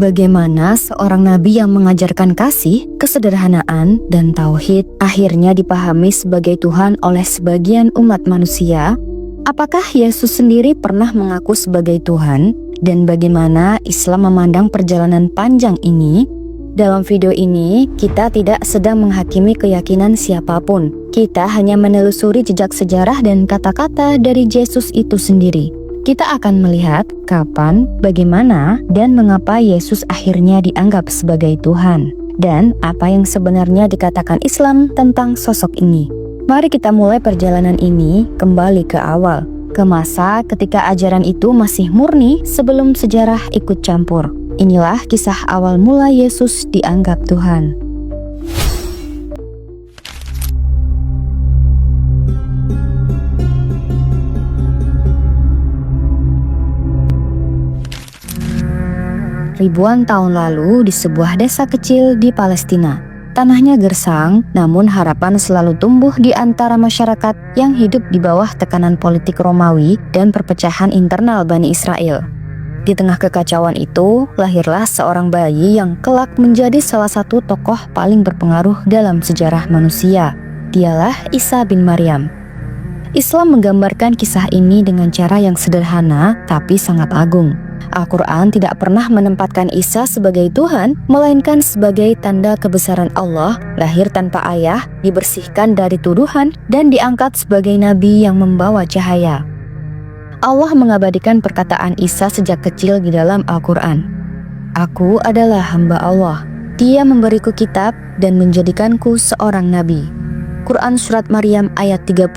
bagaimana seorang nabi yang mengajarkan kasih, kesederhanaan, dan tauhid akhirnya dipahami sebagai Tuhan oleh sebagian umat manusia. Apakah Yesus sendiri pernah mengaku sebagai Tuhan? Dan bagaimana Islam memandang perjalanan panjang ini? Dalam video ini, kita tidak sedang menghakimi keyakinan siapapun. Kita hanya menelusuri jejak sejarah dan kata-kata dari Yesus itu sendiri. Kita akan melihat kapan, bagaimana, dan mengapa Yesus akhirnya dianggap sebagai Tuhan. Dan apa yang sebenarnya dikatakan Islam tentang sosok ini. Mari kita mulai perjalanan ini kembali ke awal, ke masa ketika ajaran itu masih murni sebelum sejarah ikut campur. Inilah kisah awal mula Yesus dianggap Tuhan. Ribuan tahun lalu di sebuah desa kecil di Palestina. Tanahnya gersang, namun harapan selalu tumbuh di antara masyarakat yang hidup di bawah tekanan politik Romawi dan perpecahan internal Bani Israel. Di tengah kekacauan itu, lahirlah seorang bayi yang kelak menjadi salah satu tokoh paling berpengaruh dalam sejarah manusia. Dialah Isa bin Maryam. Islam menggambarkan kisah ini dengan cara yang sederhana tapi sangat agung. Al-Quran tidak pernah menempatkan Isa sebagai Tuhan, melainkan sebagai tanda kebesaran Allah, lahir tanpa ayah, dibersihkan dari tuduhan, dan diangkat sebagai nabi yang membawa cahaya. Allah mengabadikan perkataan Isa sejak kecil di dalam Al-Quran. Aku adalah hamba Allah. Dia memberiku kitab dan menjadikanku seorang nabi. Quran Surat Maryam ayat 30.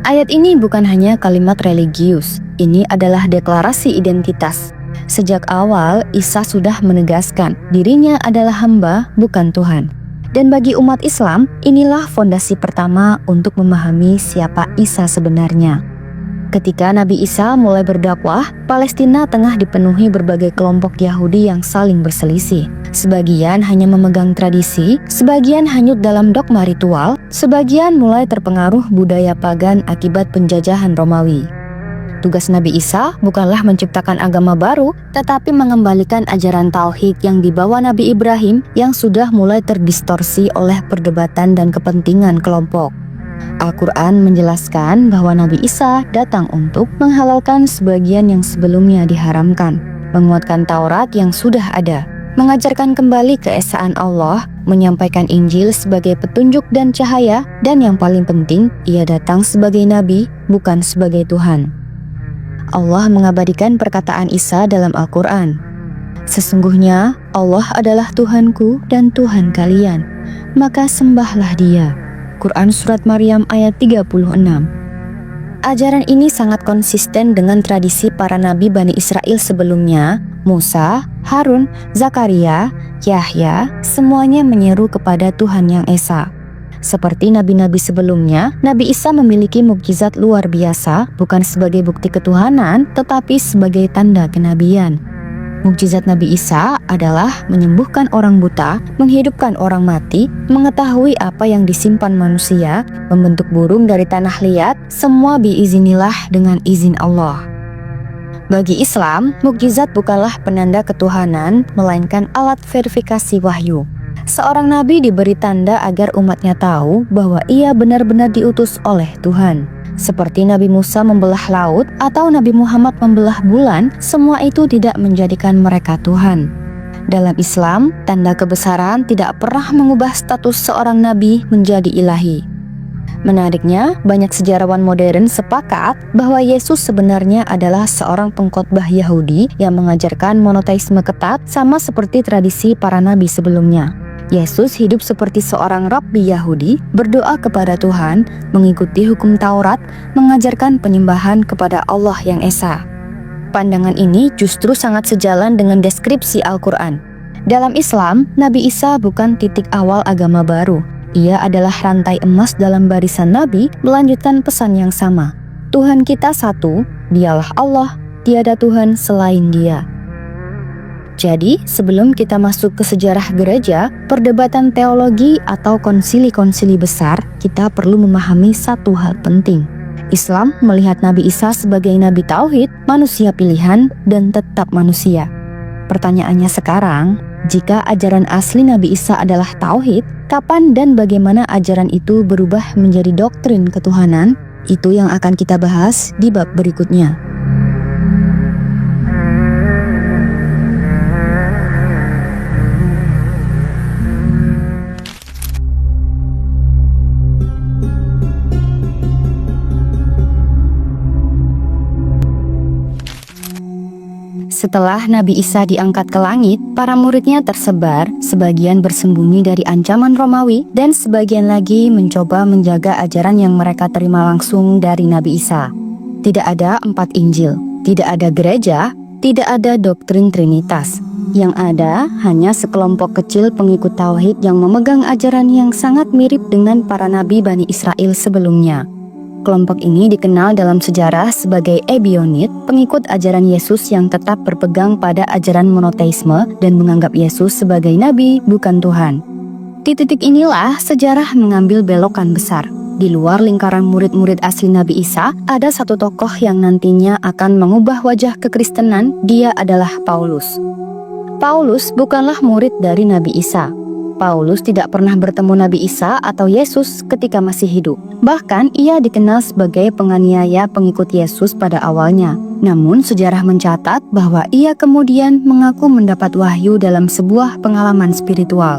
Ayat ini bukan hanya kalimat religius, ini adalah deklarasi identitas. Sejak awal, Isa sudah menegaskan dirinya adalah hamba, bukan Tuhan. Dan bagi umat Islam, inilah fondasi pertama untuk memahami siapa Isa sebenarnya. Ketika Nabi Isa mulai berdakwah, Palestina tengah dipenuhi berbagai kelompok Yahudi yang saling berselisih. Sebagian hanya memegang tradisi, sebagian hanyut dalam dogma ritual, sebagian mulai terpengaruh budaya pagan akibat penjajahan Romawi. Tugas Nabi Isa bukanlah menciptakan agama baru, tetapi mengembalikan ajaran tauhid yang dibawa Nabi Ibrahim yang sudah mulai terdistorsi oleh perdebatan dan kepentingan kelompok. Al-Quran menjelaskan bahwa Nabi Isa datang untuk menghalalkan sebagian yang sebelumnya diharamkan, menguatkan Taurat yang sudah ada, mengajarkan kembali keesaan Allah, menyampaikan Injil sebagai petunjuk dan cahaya, dan yang paling penting, ia datang sebagai Nabi, bukan sebagai Tuhan. Allah mengabadikan perkataan Isa dalam Al-Quran. Sesungguhnya Allah adalah Tuhanku dan Tuhan kalian, maka sembahlah Dia. Quran Surat Maryam ayat 36. Ajaran ini sangat konsisten dengan tradisi para nabi Bani Israel sebelumnya. Musa, Harun, Zakaria, Yahya, semuanya menyeru kepada Tuhan yang Esa. Seperti nabi-nabi sebelumnya, Nabi Isa memiliki mukjizat luar biasa, bukan sebagai bukti ketuhanan, tetapi sebagai tanda kenabian. Mukjizat Nabi Isa adalah menyembuhkan orang buta, menghidupkan orang mati, mengetahui apa yang disimpan manusia, membentuk burung dari tanah liat, semua biiznillah dengan izin Allah. Bagi Islam, mukjizat bukanlah penanda ketuhanan, melainkan alat verifikasi wahyu. Seorang nabi diberi tanda agar umatnya tahu bahwa ia benar-benar diutus oleh Tuhan. Seperti Nabi Musa membelah laut atau Nabi Muhammad membelah bulan, semua itu tidak menjadikan mereka Tuhan. Dalam Islam, tanda kebesaran tidak pernah mengubah status seorang nabi menjadi ilahi. Menariknya, banyak sejarawan modern sepakat bahwa Yesus sebenarnya adalah seorang pengkhotbah Yahudi yang mengajarkan monoteisme ketat sama seperti tradisi para nabi sebelumnya. Yesus hidup seperti seorang rabbi Yahudi, berdoa kepada Tuhan, mengikuti hukum Taurat, mengajarkan penyembahan kepada Allah yang Esa. Pandangan ini justru sangat sejalan dengan deskripsi Al-Quran. Dalam Islam, Nabi Isa bukan titik awal agama baru. Ia adalah rantai emas dalam barisan Nabi, melanjutkan pesan yang sama. Tuhan kita satu, Dialah Allah, tiada Tuhan selain Dia. Jadi, sebelum kita masuk ke sejarah gereja, perdebatan teologi atau konsili-konsili besar, kita perlu memahami satu hal penting. Islam melihat Nabi Isa sebagai Nabi Tauhid, manusia pilihan, dan tetap manusia. Pertanyaannya sekarang, jika ajaran asli Nabi Isa adalah tauhid, kapan dan bagaimana ajaran itu berubah menjadi doktrin ketuhanan? Itu yang akan kita bahas di bab berikutnya. Setelah Nabi Isa diangkat ke langit, para muridnya tersebar, sebagian bersembunyi dari ancaman Romawi, dan sebagian lagi mencoba menjaga ajaran yang mereka terima langsung dari Nabi Isa. Tidak ada 4 Injil, tidak ada gereja, tidak ada doktrin Trinitas. Yang ada hanya sekelompok kecil pengikut tauhid yang memegang ajaran yang sangat mirip dengan para nabi Bani Israel sebelumnya. Kelompok ini dikenal dalam sejarah sebagai Ebionit, pengikut ajaran Yesus yang tetap berpegang pada ajaran monoteisme dan menganggap Yesus sebagai nabi, bukan Tuhan. Di titik inilah sejarah mengambil belokan besar. Di luar lingkaran murid-murid asli Nabi Isa, ada satu tokoh yang nantinya akan mengubah wajah kekristenan, dia adalah Paulus. Paulus bukanlah murid dari Nabi Isa. Paulus tidak pernah bertemu Nabi Isa atau Yesus ketika masih hidup. Bahkan ia dikenal sebagai penganiaya pengikut Yesus pada awalnya. Namun sejarah mencatat bahwa ia kemudian mengaku mendapat wahyu dalam sebuah pengalaman spiritual.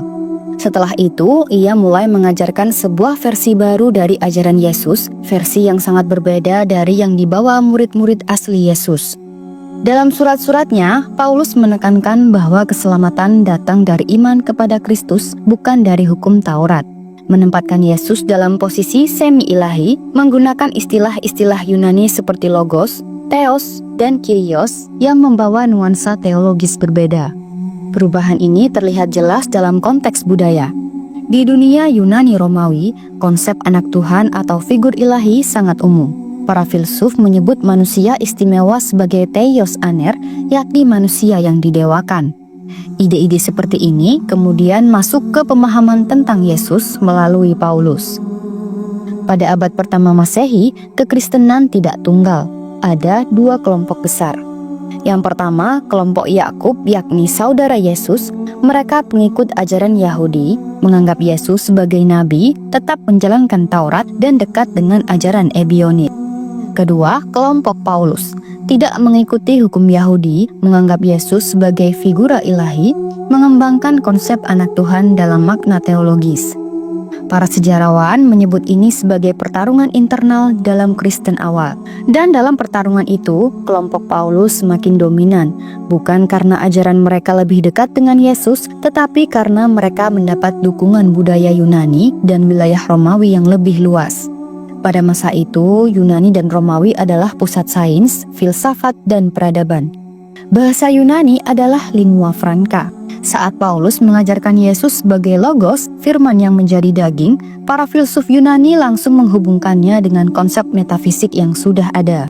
Setelah itu, ia mulai mengajarkan sebuah versi baru dari ajaran Yesus, versi yang sangat berbeda dari yang dibawa murid-murid asli Yesus. Dalam surat-suratnya, Paulus menekankan bahwa keselamatan datang dari iman kepada Kristus, bukan dari hukum Taurat. Menempatkan Yesus dalam posisi semi-ilahi, menggunakan istilah-istilah Yunani seperti logos, theos, dan kyrios yang membawa nuansa teologis berbeda. Perubahan ini terlihat jelas dalam konteks budaya. Di dunia Yunani Romawi, konsep anak Tuhan atau figur ilahi sangat umum. Para filsuf menyebut manusia istimewa sebagai theos aner, yakni manusia yang didewakan. Ide-ide seperti ini kemudian masuk ke pemahaman tentang Yesus melalui Paulus. Pada abad pertama Masehi, kekristenan tidak tunggal. Ada 2 kelompok besar. Yang pertama, kelompok Yakub, yakni saudara Yesus. Mereka pengikut ajaran Yahudi, menganggap Yesus sebagai nabi, tetap menjalankan Taurat, dan dekat dengan ajaran Ebionit. Kedua, kelompok Paulus tidak mengikuti hukum Yahudi, menganggap Yesus sebagai figura ilahi, mengembangkan konsep anak Tuhan dalam makna teologis. Para sejarawan menyebut ini sebagai pertarungan internal dalam Kristen awal. Dan dalam pertarungan itu, kelompok Paulus semakin dominan, bukan karena ajaran mereka lebih dekat dengan Yesus, tetapi karena mereka mendapat dukungan budaya Yunani dan wilayah Romawi yang lebih luas. Pada masa itu, Yunani dan Romawi adalah pusat sains, filsafat, dan peradaban. Bahasa Yunani adalah lingua franca. Saat Paulus mengajarkan Yesus sebagai logos, firman yang menjadi daging, para filsuf Yunani langsung menghubungkannya dengan konsep metafisik yang sudah ada.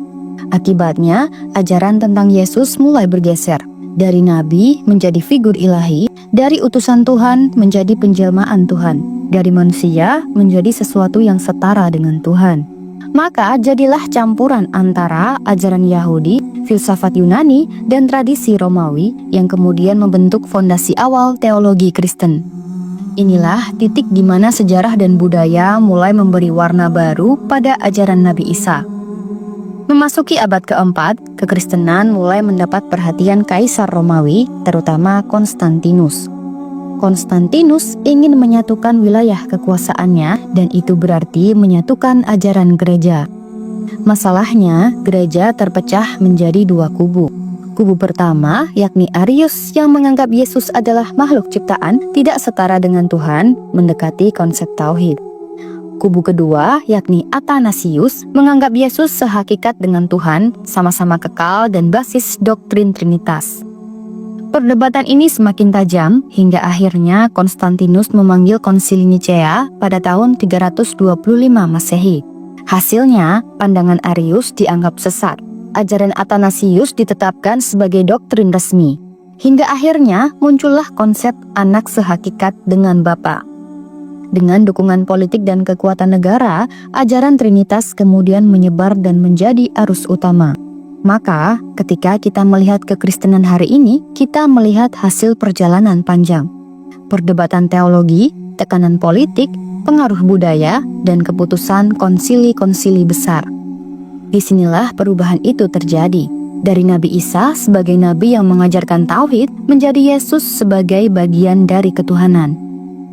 Akibatnya, ajaran tentang Yesus mulai bergeser. Dari nabi menjadi figur ilahi, dari utusan Tuhan menjadi penjelmaan Tuhan, dari manusia menjadi sesuatu yang setara dengan Tuhan. Maka jadilah campuran antara ajaran Yahudi, filsafat Yunani, dan tradisi Romawi yang kemudian membentuk fondasi awal teologi Kristen. Inilah titik di mana sejarah dan budaya mulai memberi warna baru pada ajaran Nabi Isa. Memasuki abad keempat, kekristenan mulai mendapat perhatian Kaisar Romawi, terutama Konstantinus. Konstantinus ingin menyatukan wilayah kekuasaannya, dan itu berarti menyatukan ajaran gereja. Masalahnya, gereja terpecah menjadi 2 kubu. Kubu pertama, yakni Arius yang menganggap Yesus adalah makhluk ciptaan, tidak setara dengan Tuhan, mendekati konsep tauhid. Kubu kedua, yakni Athanasius, menganggap Yesus sehakikat dengan Tuhan, sama-sama kekal dan basis doktrin Trinitas. Perdebatan ini semakin tajam hingga akhirnya Konstantinus memanggil Konsili Nicea pada tahun 325 Masehi. Hasilnya, pandangan Arius dianggap sesat. Ajaran Athanasius ditetapkan sebagai doktrin resmi. Hingga akhirnya muncullah konsep anak sehakikat dengan Bapa. Dengan dukungan politik dan kekuatan negara, ajaran Trinitas kemudian menyebar dan menjadi arus utama. Maka, ketika kita melihat kekristenan hari ini, kita melihat hasil perjalanan panjang. Perdebatan teologi, tekanan politik, pengaruh budaya, dan keputusan konsili-konsili besar. Disinilah perubahan itu terjadi. Dari Nabi Isa sebagai nabi yang mengajarkan tauhid, menjadi Yesus sebagai bagian dari ketuhanan.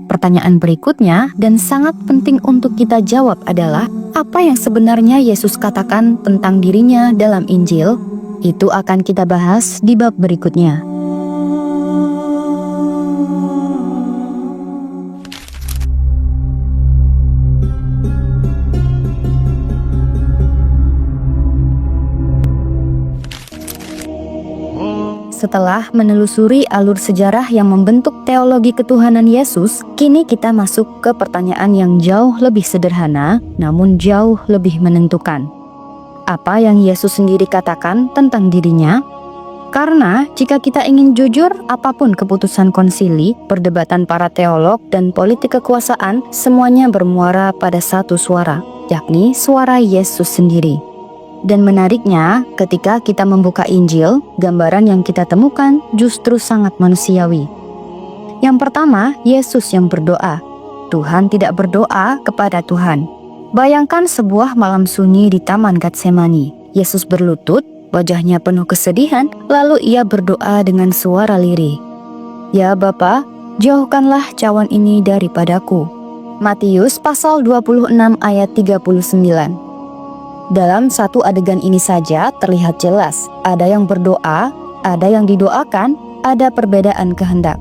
Pertanyaan berikutnya dan sangat penting untuk kita jawab adalah, apa yang sebenarnya Yesus katakan tentang dirinya dalam Injil? Itu akan kita bahas di bab berikutnya. Setelah menelusuri alur sejarah yang membentuk teologi ketuhanan Yesus, kini kita masuk ke pertanyaan yang jauh lebih sederhana, namun jauh lebih menentukan. Apa yang Yesus sendiri katakan tentang dirinya? Karena jika kita ingin jujur, apapun keputusan konsili, perdebatan para teolog, dan politik kekuasaan, semuanya bermuara pada satu suara, yakni suara Yesus sendiri. Dan menariknya, ketika kita membuka Injil, gambaran yang kita temukan justru sangat manusiawi. Yang pertama, Yesus yang berdoa. Tuhan tidak berdoa kepada Tuhan. Bayangkan sebuah malam sunyi di Taman Getsemani. Yesus berlutut, wajahnya penuh kesedihan, lalu ia berdoa dengan suara lirih. Ya Bapa, jauhkanlah cawan ini daripadaku. Matius pasal 26 ayat 39. Dalam satu adegan ini saja terlihat jelas, ada yang berdoa, ada yang didoakan, ada perbedaan kehendak.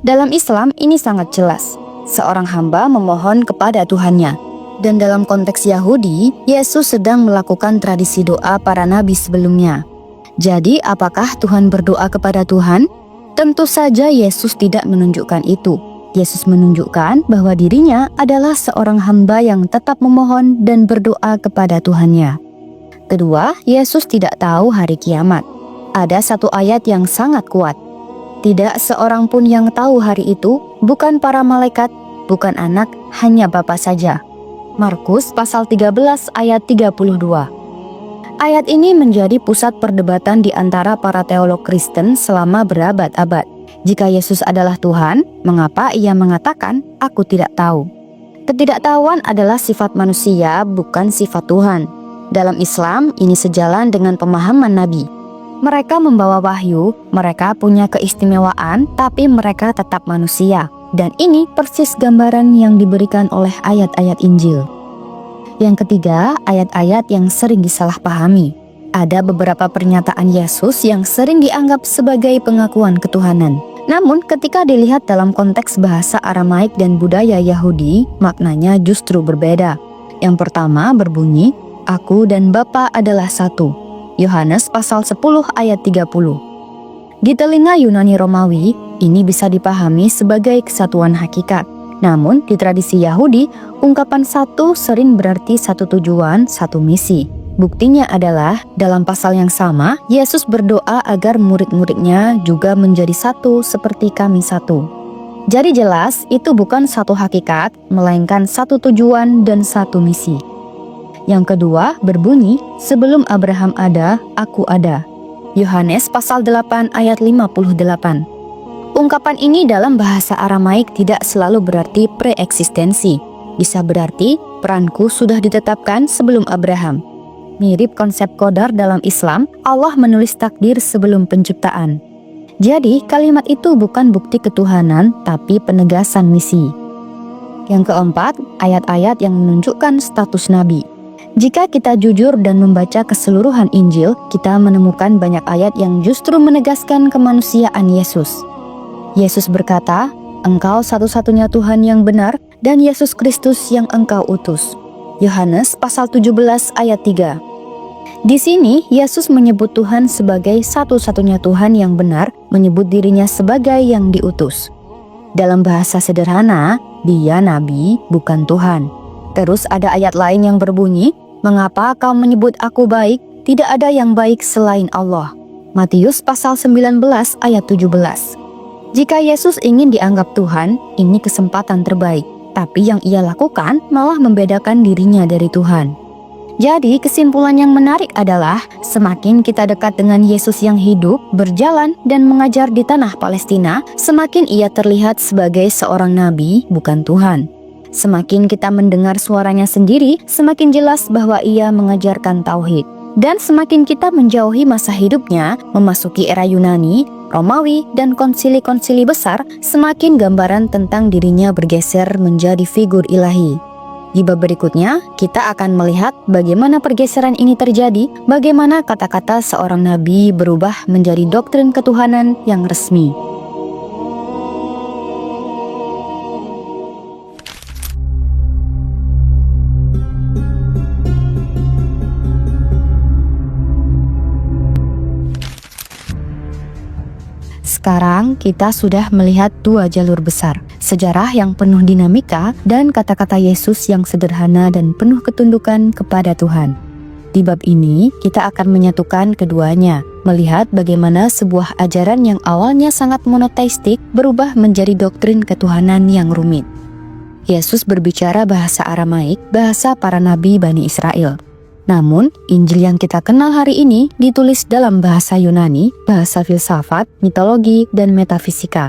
Dalam Islam ini sangat jelas, seorang hamba memohon kepada Tuhannya. Dan dalam konteks Yahudi, Yesus sedang melakukan tradisi doa para nabi sebelumnya. Jadi apakah Tuhan berdoa kepada Tuhan? Tentu saja Yesus tidak menunjukkan itu. Yesus menunjukkan bahwa dirinya adalah seorang hamba yang tetap memohon dan berdoa kepada Tuhannya. Kedua, Yesus tidak tahu hari kiamat. Ada satu ayat yang sangat kuat. Tidak seorang pun yang tahu hari itu, bukan para malaikat, bukan anak, hanya Bapa saja. Markus pasal 13 ayat 32. Ayat ini menjadi pusat perdebatan di antara para teolog Kristen selama berabad-abad. Jika Yesus adalah Tuhan, mengapa ia mengatakan, "Aku tidak tahu"? Ketidaktahuan adalah sifat manusia, bukan sifat Tuhan. Dalam Islam, ini sejalan dengan pemahaman Nabi. Mereka membawa wahyu, mereka punya keistimewaan, tapi mereka tetap manusia. Dan ini persis gambaran yang diberikan oleh ayat-ayat Injil. Yang ketiga, ayat-ayat yang sering disalahpahami. Ada beberapa pernyataan Yesus yang sering dianggap sebagai pengakuan ketuhanan. Namun ketika dilihat dalam konteks bahasa Aramaik dan budaya Yahudi, maknanya justru berbeda. Yang pertama berbunyi, "Aku dan Bapa adalah satu." Yohanes pasal 10 ayat 30. Di telinga Yunani Romawi, ini bisa dipahami sebagai kesatuan hakikat. Namun di tradisi Yahudi, ungkapan satu sering berarti satu tujuan, satu misi. Buktinya adalah dalam pasal yang sama, Yesus berdoa agar murid-muridnya juga menjadi satu seperti kami satu. Jadi jelas itu bukan satu hakikat, melainkan satu tujuan dan satu misi. Yang kedua berbunyi, "Sebelum Abraham ada, aku ada." Yohanes pasal 8 ayat 58. Ungkapan ini dalam bahasa Aramaik tidak selalu berarti preeksistensi. Bisa berarti peranku sudah ditetapkan sebelum Abraham. Mirip konsep qadar dalam Islam, Allah menulis takdir sebelum penciptaan. Jadi kalimat itu bukan bukti ketuhanan, tapi penegasan misi. Yang keempat, ayat-ayat yang menunjukkan status nabi. Jika kita jujur dan membaca keseluruhan Injil, kita menemukan banyak ayat yang justru menegaskan kemanusiaan Yesus. Yesus berkata, "Engkau satu-satunya Tuhan yang benar, dan Yesus Kristus yang Engkau utus." Yohanes pasal 17 ayat 3. Di sini Yesus menyebut Tuhan sebagai satu-satunya Tuhan yang benar, menyebut dirinya sebagai yang diutus. Dalam bahasa sederhana, dia nabi, bukan Tuhan. Terus ada ayat lain yang berbunyi, "Mengapa kau menyebut aku baik? Tidak ada yang baik selain Allah." Matius pasal 19 ayat 17. Jika Yesus ingin dianggap Tuhan, ini kesempatan terbaik. Tapi yang ia lakukan malah membedakan dirinya dari Tuhan. Jadi kesimpulan yang menarik adalah semakin kita dekat dengan Yesus yang hidup, berjalan, dan mengajar di tanah Palestina, semakin ia terlihat sebagai seorang nabi, bukan Tuhan. Semakin kita mendengar suaranya sendiri, semakin jelas bahwa ia mengajarkan tauhid. Dan semakin kita menjauhi masa hidupnya, memasuki era Yunani, Romawi, dan konsili-konsili besar, semakin gambaran tentang dirinya bergeser menjadi figur ilahi. Di bab berikutnya, kita akan melihat bagaimana pergeseran ini terjadi, bagaimana kata-kata seorang nabi berubah menjadi doktrin ketuhanan yang resmi. Sekarang kita sudah melihat dua jalur besar, sejarah yang penuh dinamika dan kata-kata Yesus yang sederhana dan penuh ketundukan kepada Tuhan. Di bab ini, kita akan menyatukan keduanya, melihat bagaimana sebuah ajaran yang awalnya sangat monoteistik berubah menjadi doktrin ketuhanan yang rumit. Yesus berbicara bahasa Aramaik, bahasa para nabi Bani Israel. Namun, Injil yang kita kenal hari ini ditulis dalam bahasa Yunani, bahasa filsafat, mitologi, dan metafisika.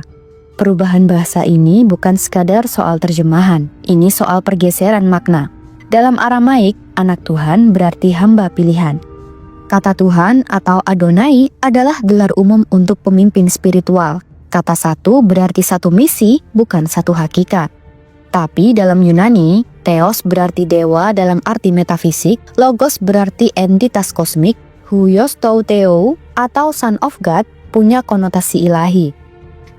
Perubahan bahasa ini bukan sekadar soal terjemahan, ini soal pergeseran makna. Dalam Aramaik, anak Tuhan berarti hamba pilihan. Kata Tuhan atau Adonai adalah gelar umum untuk pemimpin spiritual. Kata satu berarti satu misi, bukan satu hakikat. Tapi dalam Yunani, Theos berarti dewa dalam arti metafisik, Logos berarti entitas kosmik, Huios tou Theo atau Son of God punya konotasi ilahi.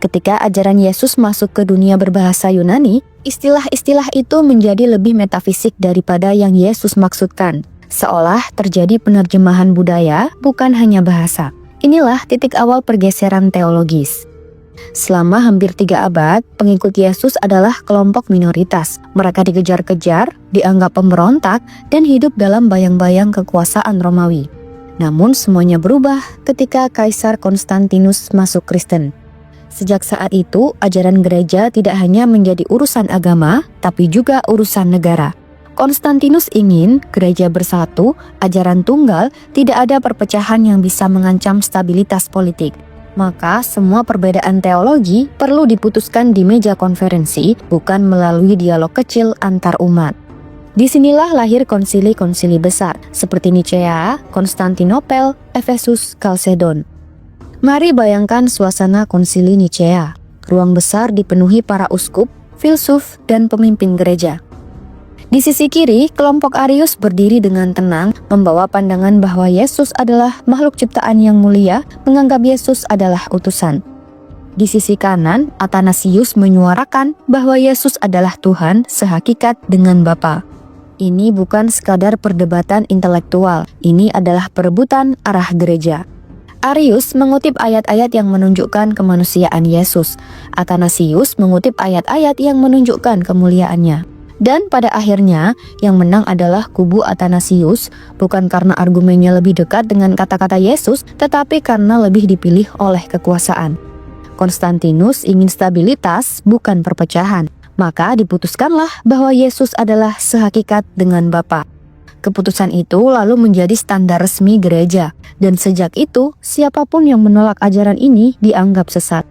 Ketika ajaran Yesus masuk ke dunia berbahasa Yunani, istilah-istilah itu menjadi lebih metafisik daripada yang Yesus maksudkan. Seolah terjadi penerjemahan budaya, bukan hanya bahasa. Inilah titik awal pergeseran teologis. Selama hampir 3 abad, pengikut Yesus adalah kelompok minoritas. Mereka dikejar-kejar, dianggap pemberontak, dan hidup dalam bayang-bayang kekuasaan Romawi. Namun semuanya berubah ketika Kaisar Konstantinus masuk Kristen. Sejak saat itu, ajaran gereja tidak hanya menjadi urusan agama, tapi juga urusan negara. Konstantinus ingin gereja bersatu, ajaran tunggal, tidak ada perpecahan yang bisa mengancam stabilitas politik. Maka semua perbedaan teologi perlu diputuskan di meja konferensi, bukan melalui dialog kecil antar umat. Disinilah lahir konsili-konsili besar, seperti Nicea, Konstantinopel, Efesus, Kalsedon. Mari bayangkan suasana konsili Nicea. Ruang besar dipenuhi para uskup, filsuf, dan pemimpin gereja. Di sisi kiri, kelompok Arius berdiri dengan tenang, membawa pandangan bahwa Yesus adalah makhluk ciptaan yang mulia, menganggap Yesus adalah utusan. Di sisi kanan, Athanasius menyuarakan bahwa Yesus adalah Tuhan sehakikat dengan Bapa. Ini bukan sekadar perdebatan intelektual, ini adalah perebutan arah gereja. Arius mengutip ayat-ayat yang menunjukkan kemanusiaan Yesus. Athanasius mengutip ayat-ayat yang menunjukkan kemuliaannya. Dan pada akhirnya, yang menang adalah kubu Athanasius, bukan karena argumennya lebih dekat dengan kata-kata Yesus, tetapi karena lebih dipilih oleh kekuasaan. Konstantinus ingin stabilitas, bukan perpecahan. Maka diputuskanlah bahwa Yesus adalah sehakikat dengan Bapa. Keputusan itu lalu menjadi standar resmi gereja, dan sejak itu, siapapun yang menolak ajaran ini dianggap sesat.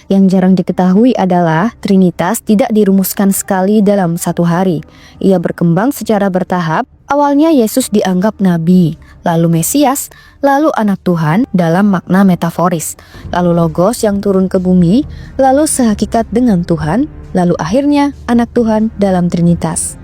Yang jarang diketahui adalah Trinitas tidak dirumuskan sekali dalam satu hari. Ia berkembang secara bertahap. Awalnya Yesus dianggap nabi, lalu Mesias, lalu anak Tuhan dalam makna metaforis, lalu Logos yang turun ke bumi, lalu sehakikat dengan Tuhan, lalu akhirnya anak Tuhan dalam Trinitas.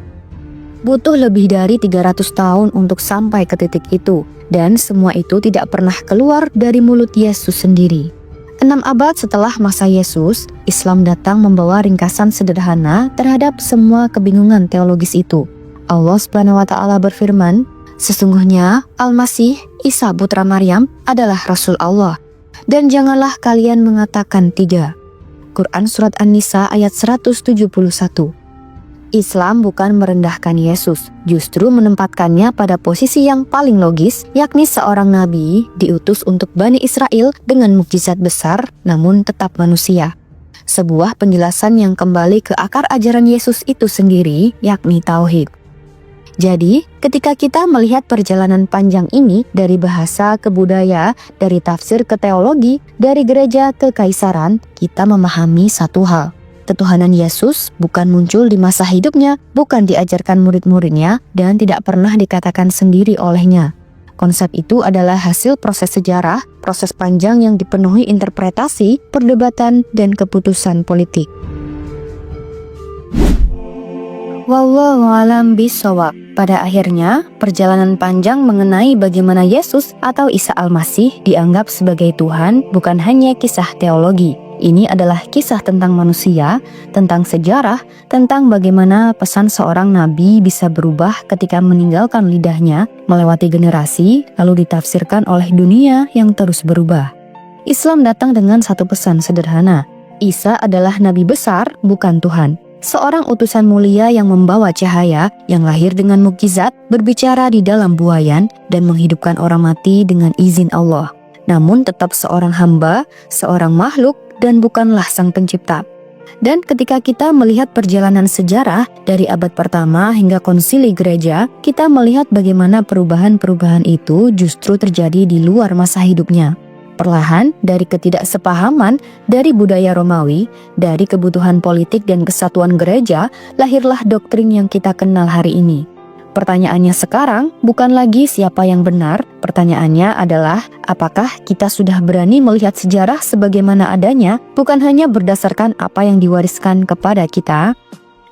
Butuh lebih dari 300 tahun untuk sampai ke titik itu, dan semua itu tidak pernah keluar dari mulut Yesus sendiri. 6 abad setelah masa Yesus, Islam datang membawa ringkasan sederhana terhadap semua kebingungan teologis itu. Allah Subhanahu wa Ta'ala berfirman, "Sesungguhnya Al-Masih, Isa putra Maryam adalah Rasul Allah, dan janganlah kalian mengatakan tidak." Quran Surat An-Nisa ayat 171. Islam bukan merendahkan Yesus, justru menempatkannya pada posisi yang paling logis, yakni seorang nabi diutus untuk Bani Israel dengan mukjizat besar, namun tetap manusia. Sebuah penjelasan yang kembali ke akar ajaran Yesus itu sendiri, yakni tauhid. Jadi, ketika kita melihat perjalanan panjang ini dari bahasa ke budaya, dari tafsir ke teologi, dari gereja ke kekaisaran, kita memahami satu hal. Ketuhanan Yesus bukan muncul di masa hidupnya, bukan diajarkan murid-muridnya, dan tidak pernah dikatakan sendiri olehnya. Konsep itu adalah hasil proses sejarah, proses panjang yang dipenuhi interpretasi, perdebatan, dan keputusan politik. Wallahu a'lam bishawab. Pada akhirnya, perjalanan panjang mengenai bagaimana Yesus atau Isa Al-Masih dianggap sebagai Tuhan bukan hanya kisah teologi. Ini adalah kisah tentang manusia, tentang sejarah, tentang bagaimana pesan seorang nabi bisa berubah ketika meninggalkan lidahnya, melewati generasi, lalu ditafsirkan oleh dunia yang terus berubah. Islam datang dengan satu pesan sederhana. Isa adalah nabi besar, bukan Tuhan. Seorang utusan mulia yang membawa cahaya, yang lahir dengan mukjizat, berbicara di dalam buayan, dan menghidupkan orang mati dengan izin Allah. Namun tetap seorang hamba, seorang makhluk, dan bukanlah sang pencipta. Dan ketika kita melihat perjalanan sejarah dari abad pertama hingga konsili gereja, kita melihat bagaimana perubahan-perubahan itu justru terjadi di luar masa hidupnya. Perlahan, dari ketidaksepahaman, dari budaya Romawi, dari kebutuhan politik dan kesatuan gereja, lahirlah doktrin yang kita kenal hari ini. Pertanyaannya sekarang bukan lagi siapa yang benar, pertanyaannya adalah apakah kita sudah berani melihat sejarah sebagaimana adanya, bukan hanya berdasarkan apa yang diwariskan kepada kita.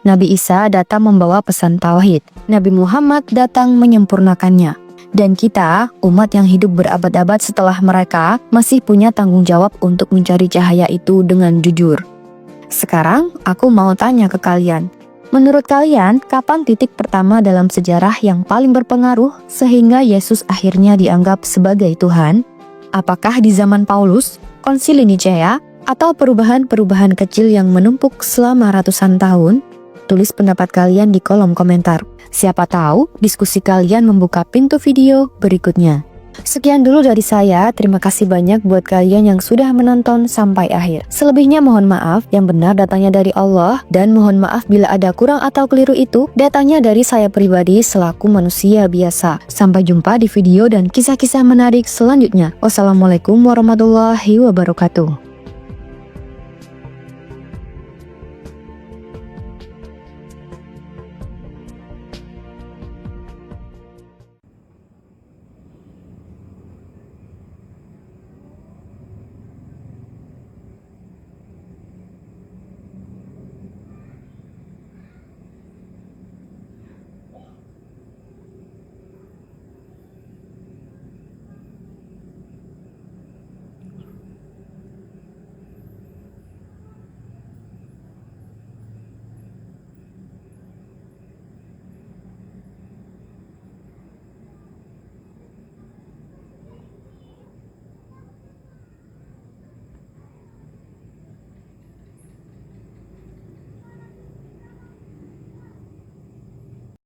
Nabi Isa datang membawa pesan tauhid, Nabi Muhammad datang menyempurnakannya. Dan kita, umat yang hidup berabad-abad setelah mereka, masih punya tanggung jawab untuk mencari cahaya itu dengan jujur. Sekarang, aku mau tanya ke kalian. Menurut kalian, kapan titik pertama dalam sejarah yang paling berpengaruh sehingga Yesus akhirnya dianggap sebagai Tuhan? Apakah di zaman Paulus, Konsili Nicea, atau perubahan-perubahan kecil yang menumpuk selama ratusan tahun? Tulis pendapat kalian di kolom komentar. Siapa tahu diskusi kalian membuka pintu video berikutnya. Sekian dulu dari saya, terima kasih banyak buat kalian yang sudah menonton sampai akhir. Selebihnya mohon maaf, yang benar datangnya dari Allah, dan mohon maaf bila ada kurang atau keliru itu datangnya dari saya pribadi selaku manusia biasa. Sampai jumpa di video dan kisah-kisah menarik selanjutnya. Wassalamualaikum warahmatullahi wabarakatuh.